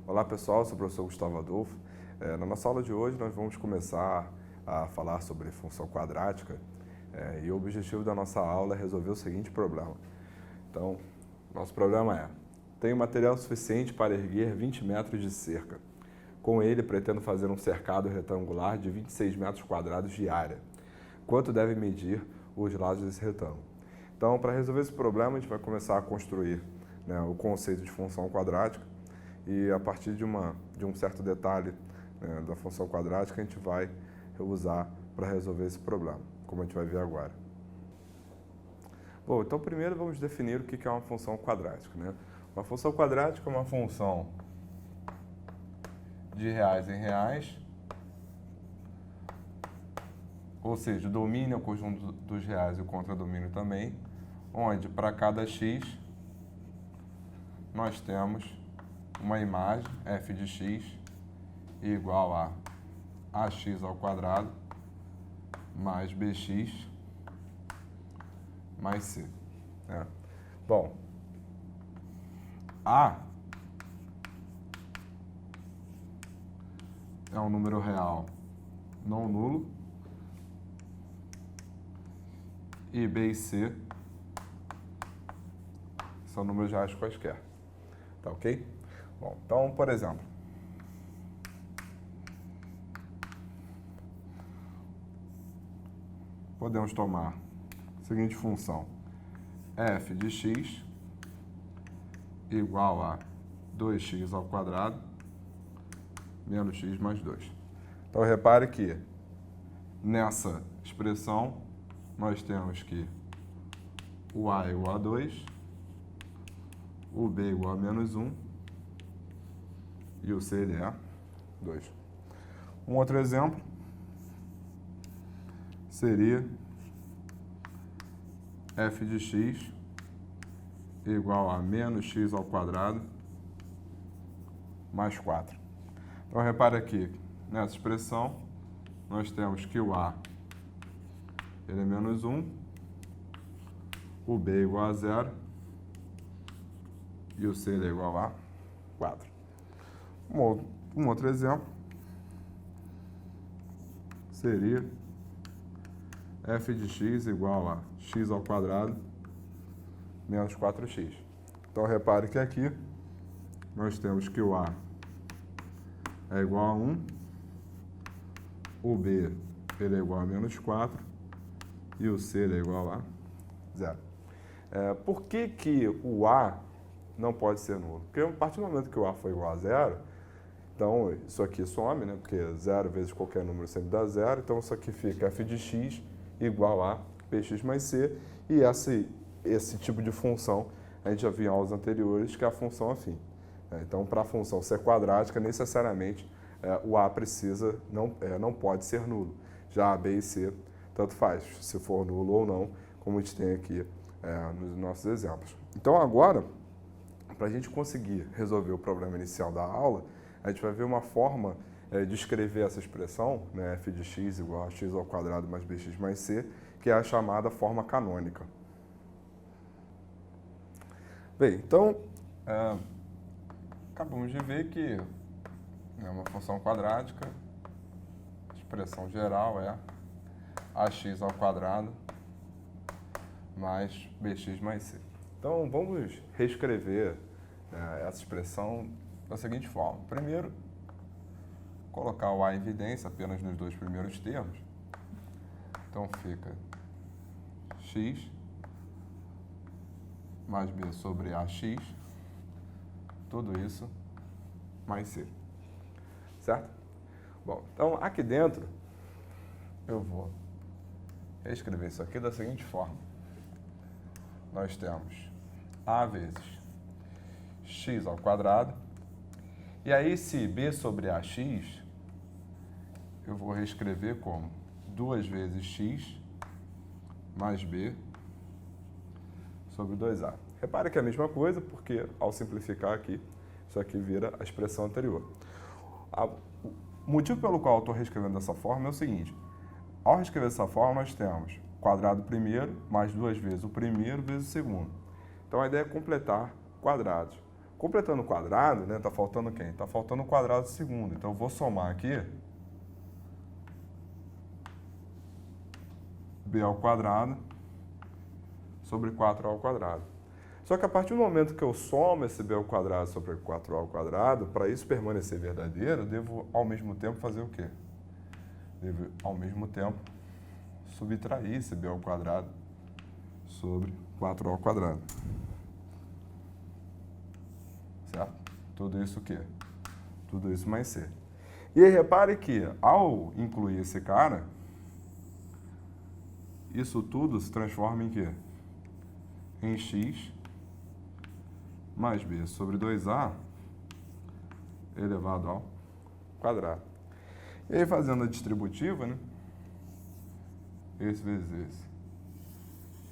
Olá pessoal, eu sou o professor Gustavo Adolfo. Na nossa aula de hoje nós vamos começar a falar sobre função quadrática e o objetivo da nossa aula é resolver o seguinte problema. Então, nosso problema é: tenho material suficiente para erguer 20 metros de cerca. Com ele, pretendo fazer um cercado retangular de 26 metros quadrados de área. Quanto deve medir os lados desse retângulo? Então, para resolver esse problema, a gente vai começar a construir o conceito de função quadrática e a partir de um certo detalhe da função quadrática a gente vai usar para resolver esse problema, como a gente vai ver agora. Bom, então primeiro vamos definir o que é uma função quadrática. Uma função quadrática é uma função de reais em reais, ou seja, o domínio é o conjunto dos reais e o contradomínio também, onde para cada x nós temos uma imagem f de x igual a ax ao quadrado mais bx mais c. Bom, A é um número real não nulo e B e C são números reais quaisquer. Tá ok? Bom, então, por exemplo, podemos tomar a seguinte função: f de x igual a 2x ao quadrado menos x mais 2. Então, repare que nessa expressão nós temos que o a é igual a 2, o b é igual a menos 1 e o c ele é 2. Um outro exemplo seria f de x igual a menos x ao quadrado mais 4. Então, repare aqui, nessa expressão, nós temos que o a ele é menos 1, o b é igual a 0 e o c ele é igual a 4. Um outro exemplo seria f de x igual a x ao quadrado menos 4x. Então, repare que aqui nós temos que o a é igual a 1, o b ele é igual a menos 4 e o c ele é igual a 0. Por que o a não pode ser nulo? Porque a partir do momento que o a for igual a 0, então isso aqui some, porque 0 vezes qualquer número sempre dá 0, então isso aqui fica f de x igual a px mais c, e esse tipo de função a gente já viu em aulas anteriores, que é a função afim. Então, para a função ser quadrática, necessariamente o a não pode ser nulo. Já a, b e c, tanto faz, se for nulo ou não, como a gente tem aqui nos nossos exemplos. Então, agora, para a gente conseguir resolver o problema inicial da aula, a gente vai ver uma forma de escrever essa expressão, f de x igual a x ao quadrado mais bx mais c, que é a chamada forma canônica. Bem, então, acabamos de ver que uma função quadrática, a expressão geral é ax ao quadrado mais bx mais c. Então, vamos reescrever essa expressão da seguinte forma. Primeiro, colocar o a em evidência apenas nos dois primeiros termos. Então, fica x mais b sobre ax, tudo isso mais c. Certo? Bom, então aqui dentro eu vou reescrever isso aqui da seguinte forma. Nós temos a vezes x ao quadrado, e aí esse b sobre ax eu vou reescrever como 2 vezes x mais b sobre 2a. Repare que é a mesma coisa, porque ao simplificar aqui, isso aqui vira a expressão anterior. O motivo pelo qual eu estou reescrevendo dessa forma é o seguinte: ao reescrever dessa forma, nós temos quadrado primeiro mais 2 vezes o primeiro vezes o segundo. Então, a ideia é completar quadrados. Completando o quadrado, né, tá faltando quem? Tá faltando o quadrado segundo. Então, eu vou somar aqui b ao quadrado sobre 4a ao quadrado. Só que a partir do momento que eu somo esse b ao quadrado sobre 4a ao quadrado, para isso permanecer verdadeiro, eu devo, ao mesmo tempo, fazer o quê? Devo, ao mesmo tempo, subtrair esse b ao quadrado sobre 4a ao quadrado. Certo? Tudo isso o quê? Tudo isso mais c. E aí, repare que, ao incluir esse cara, isso tudo se transforma em quê? Em x mais b sobre 2a elevado ao quadrado. E aí, fazendo a distributiva, né? Esse vezes esse.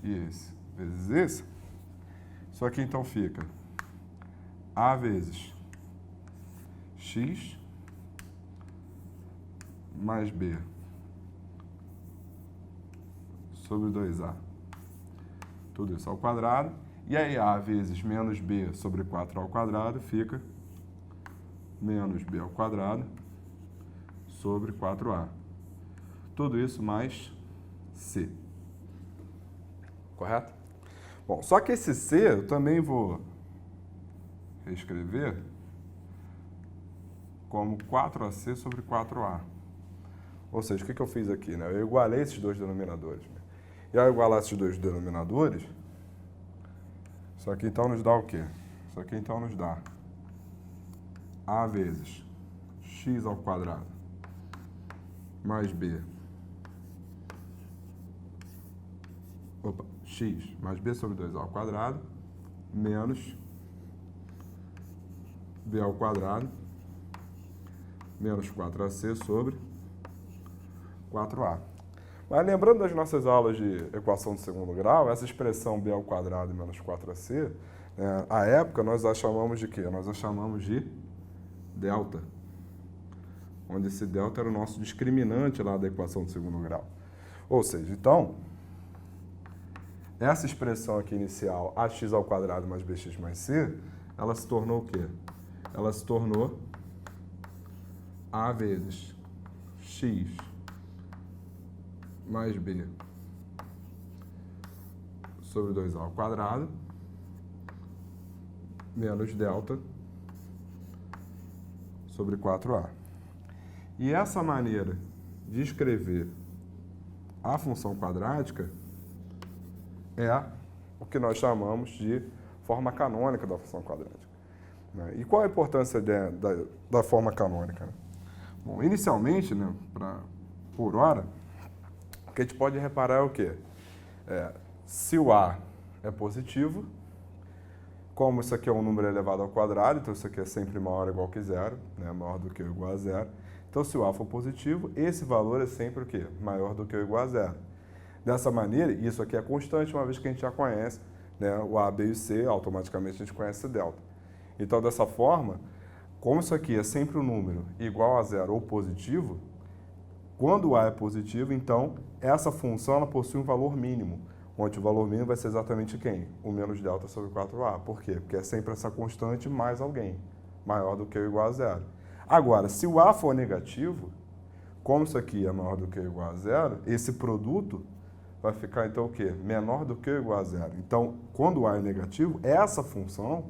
E esse vezes esse. Isso aqui, então, fica a vezes x mais b sobre 2a. Tudo isso ao quadrado. E aí, a vezes menos b sobre 4 ao quadrado fica menos b ao quadrado sobre 4a. Tudo isso mais c. Correto? Bom, só que esse c eu também vou reescrever como 4ac sobre 4a. Ou seja, o que eu fiz aqui? Né? Eu igualei esses dois denominadores. Né? E ao igualar esses dois denominadores, isso aqui então nos dá o quê? Isso aqui então nos dá a vezes x ao quadrado mais b. X mais b sobre 2a ao quadrado menos b ao quadrado menos 4ac sobre 4a. Mas lembrando das nossas aulas de equação de segundo grau, essa expressão b ao quadrado menos 4ac, à época nós a chamamos de quê? Nós a chamamos de delta, onde esse delta era o nosso discriminante lá da equação de segundo grau. Ou seja, então, essa expressão aqui inicial, ax ao quadrado mais bx mais c, ela se tornou o quê? Ela se tornou a vezes x mais b sobre 2a ao quadrado menos delta sobre 4a. E essa maneira de escrever a função quadrática é o que nós chamamos de forma canônica da função quadrática. E qual a importância da forma canônica? Bom, inicialmente, né, por hora, o que a gente pode reparar é o quê? Se o A é positivo, como isso aqui é um número elevado ao quadrado, então isso aqui é sempre maior ou igual que zero, né, maior do que ou igual a zero. Então, se o A for positivo, esse valor é sempre o quê? Maior do que ou igual a zero. Dessa maneira, isso aqui é constante, uma vez que a gente já conhece, né, o A, B e o C, automaticamente a gente conhece o delta. Então, dessa forma, como isso aqui é sempre um número igual a zero ou positivo, quando o A é positivo, então, essa função ela possui um valor mínimo, onde o valor mínimo vai ser exatamente quem? O menos delta sobre 4A. Por quê? Porque é sempre essa constante mais alguém, maior do que ou igual a zero. Agora, se o A for negativo, como isso aqui é maior do que ou igual a zero, esse produto vai ficar, então, o quê? Menor do que ou igual a zero. Então, quando o A é negativo, essa função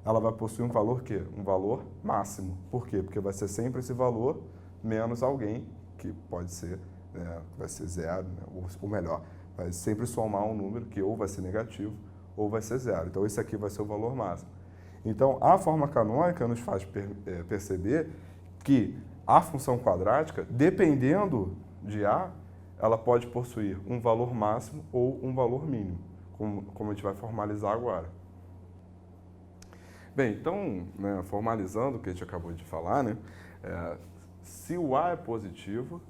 ela vai possuir um valor quê? Um valor máximo. Por quê? Porque vai ser sempre esse valor menos alguém, que pode ser, vai ser zero, né? Ou melhor, vai sempre somar um número que ou vai ser negativo ou vai ser zero. Então, esse aqui vai ser o valor máximo. Então, a forma canônica nos faz perceber que a função quadrática, dependendo de A, ela pode possuir um valor máximo ou um valor mínimo, como a gente vai formalizar agora. Bem, então, né, formalizando o que a gente acabou de falar, né, se o A é positivo,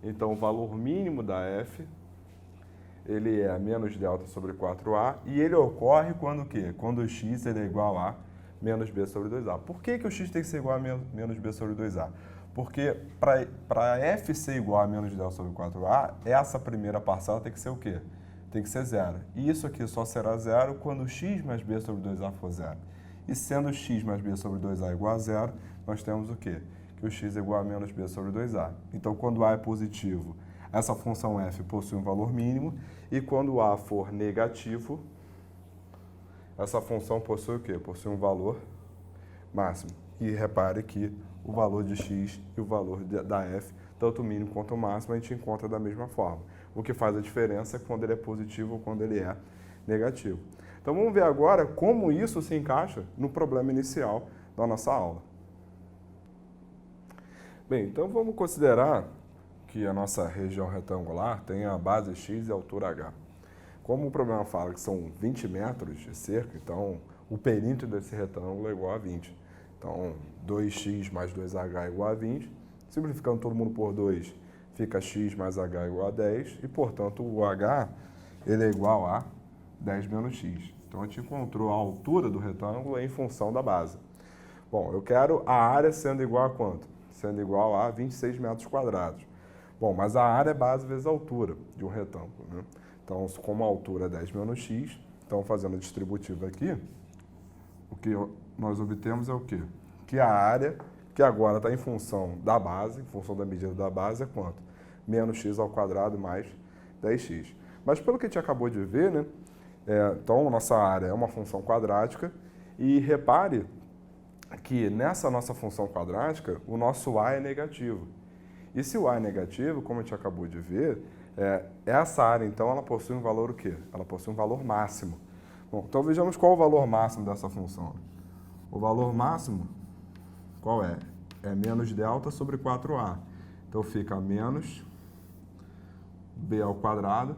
então o valor mínimo da f ele é menos delta sobre 4a e ele ocorre quando o quê? Quando o x ele é igual a menos b sobre 2a. Por que o x tem que ser igual a menos b sobre 2a? Porque para f ser igual a menos delta sobre 4a, essa primeira parcela tem que ser o quê? tem que ser zero. E isso aqui só será zero quando x mais b sobre 2a for zero. E sendo x mais b sobre 2a igual a zero, nós temos o quê? Que o x é igual a menos b sobre 2a. Então, quando a é positivo, essa função f possui um valor mínimo, e quando a for negativo, essa função possui o quê? Possui um valor máximo. E repare que o valor de x e o valor da f, tanto o mínimo quanto o máximo, a gente encontra da mesma forma. O que faz a diferença é quando ele é positivo ou quando ele é negativo. Então vamos ver agora como isso se encaixa no problema inicial da nossa aula. Bem, então vamos considerar que a nossa região retangular tem a base x e a altura h. Como o problema fala que são 20 metros de cerca, então o perímetro desse retângulo é igual a 20. Então 2x mais 2h é igual a 20. Simplificando todo mundo por 2, fica x mais h igual a 10. E, portanto, o h ele é igual a 10 menos x. Então a gente encontrou a altura do retângulo em função da base. Bom, eu quero a área sendo igual a quanto? Sendo igual a 26 metros quadrados. Bom, mas a área é base vezes a altura de um retângulo, né? Então, como a altura é 10 menos x, então fazendo a distributiva aqui, o que nós obtemos é o quê? Que a área, que agora está em função da base, em função da medida da base, é quanto? Menos x ao quadrado mais 10x. Mas pelo que a gente acabou de ver, né? Então, nossa área é uma função quadrática e repare que nessa nossa função quadrática, o nosso a é negativo. E se o a é negativo, como a gente acabou de ver, essa área, então, ela possui um valor o quê? Ela possui um valor máximo. Bom, então vejamos qual é o valor máximo dessa função. O valor máximo, qual é? É menos delta sobre 4a. Então fica menos b ao quadrado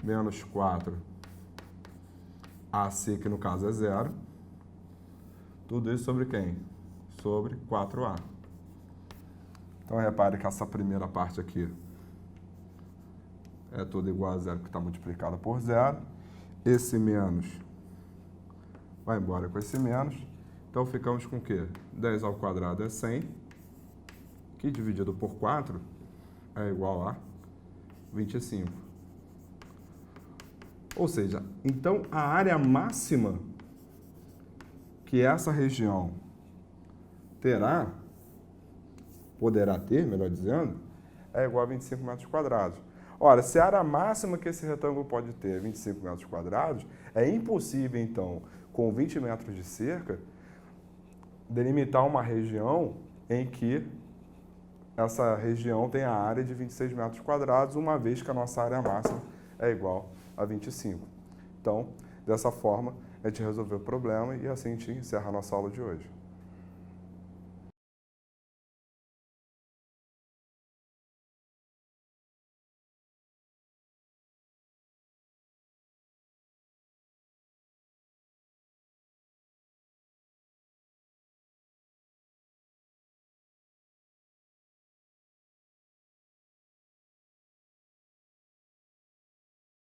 menos 4ac, que no caso é zero. Tudo isso sobre quem? Sobre 4a. Então, repare que essa primeira parte aqui é tudo igual a zero, que está multiplicado por zero. Esse menos vai embora com esse menos. Então, ficamos com o quê? 10 ao quadrado é 100, que dividido por 4 é igual a 25. Ou seja, então, a área máxima que essa região poderá ter, melhor dizendo, é igual a 25 metros quadrados. Ora, se a área máxima que esse retângulo pode ter é 25 metros quadrados, é impossível, então, com 20 metros de cerca, delimitar uma região em que essa região tem a área de 26 metros quadrados, uma vez que a nossa área máxima é igual a 25. Então, dessa forma, a gente resolveu o problema e assim a gente encerra a nossa aula de hoje.